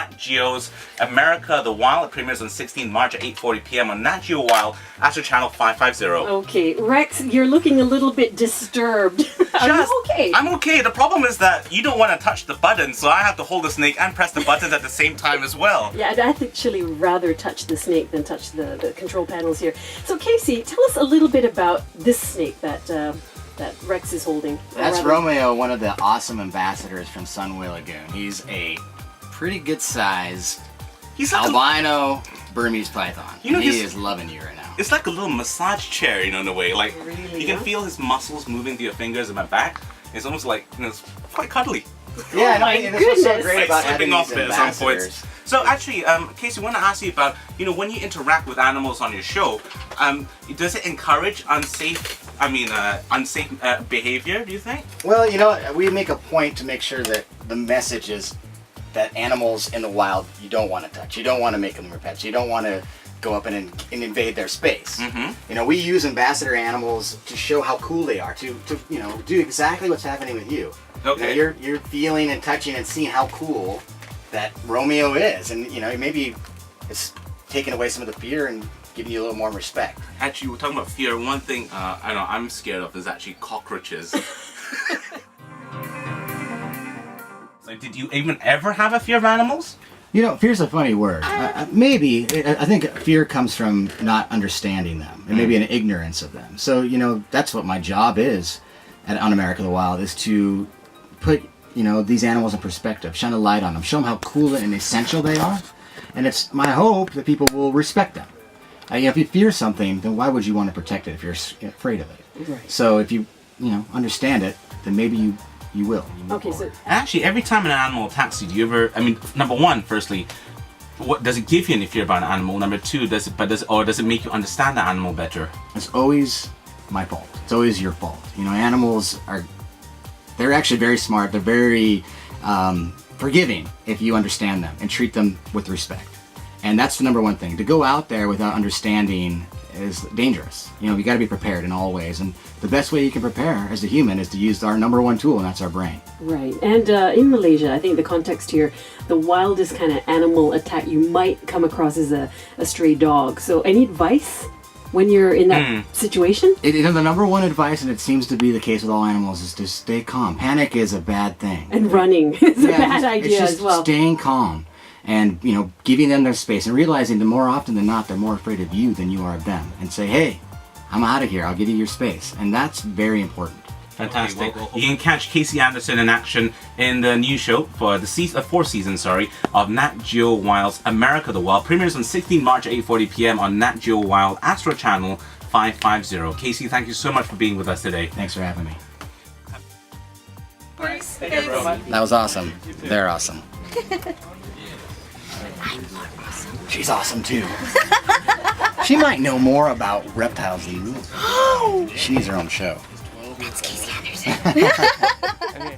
Nat Geo's America the Wild. It premieres on 16 March at 8:40 p.m. on Nat Geo Wild, Astro Channel 550. Okay, Rex, you're looking a little bit disturbed. Are you okay? I'm okay. The problem is that you don't want to touch the button, so I have to hold the snake and press the buttons at the same time as well. Yeah, I'd actually rather touch the snake than touch the control panels here. So Casey, tell us a little bit about this snake that Rex is holding. That's Romeo, one of the awesome ambassadors from Sunway Lagoon. He's a pretty good size albino Burmese python. You know, he is loving you right now. It's like a little massage chair, you know, in a way. Like, Really, you can feel his muscles moving through your fingers in my back. It's almost like, you know, it's quite cuddly. Yeah, my and that's what's so goodness. great Like about slipping having off these it at some points. ambassadors. So actually, Casey, I want to ask you about, you know, when you interact with animals on your show, does it encourage unsafe behavior, do you think? Well, you know, we make a point to make sure that the message is that animals in the wild you don't want to touch. You don't want to make them your pets. You don't want to go up and invade their space. You know, we use ambassador animals to show how cool they are, to you know, do exactly what's happening with you. Okay. You know, you're feeling and touching and seeing how cool that Romeo is, and you know, maybe it's taking away some of the fear and giving you a little more respect. Actually, we're talking about fear. One thing I know I'm scared of is actually cockroaches. So did you even ever have a fear of animals? You know, fear's a funny word. Maybe. I think fear comes from not understanding them, and maybe an ignorance of them. So, you know, that's what my job is on America the Wild, is to put, you know, these animals in perspective, shine a light on them, show them how cool and essential they are. And it's my hope that people will respect them. You know, if you fear something, then why would you want to protect it if you're afraid of it? Right. So if you know, understand it, then maybe you will. Okay, so Actually, every time an animal attacks you, do you ever, I mean, number one, firstly, what does it give you any fear about an animal? Number two, does it make you understand the animal better? It's always my fault. It's always your fault. You know, animals they're actually very smart. They're very forgiving if you understand them and treat them with respect. And that's the number one thing. To go out there without understanding is dangerous. You know, you got to be prepared in all ways. And the best way you can prepare as a human is to use our number one tool, and that's our brain. right. And in Malaysia, I think the context here, the wildest kind of animal attack you might come across is a stray dog. So any advice when you're in that situation? You know, the number one advice, and it seems to be the case with all animals, is to stay calm. Panic is a bad thing. And running is a bad it's idea just as well. Staying calm and, you know, giving them their space and realizing that more often than not, they're more afraid of you than you are of them. And say, hey, I'm out of here. I'll give you your space. And that's very important. Fantastic. You can catch Casey Anderson in action in the new show for the fourth season, of Nat Geo Wild's America the Wild. Premieres on 16 March at 8:40 p.m. on Nat Geo Wild, Astro Channel 550. Casey, thank you so much for being with us today. Thanks for having me. Thanks. That was awesome. They're awesome. She's awesome too. She might know more about reptiles than you. She needs her own show. That's Casey Anderson.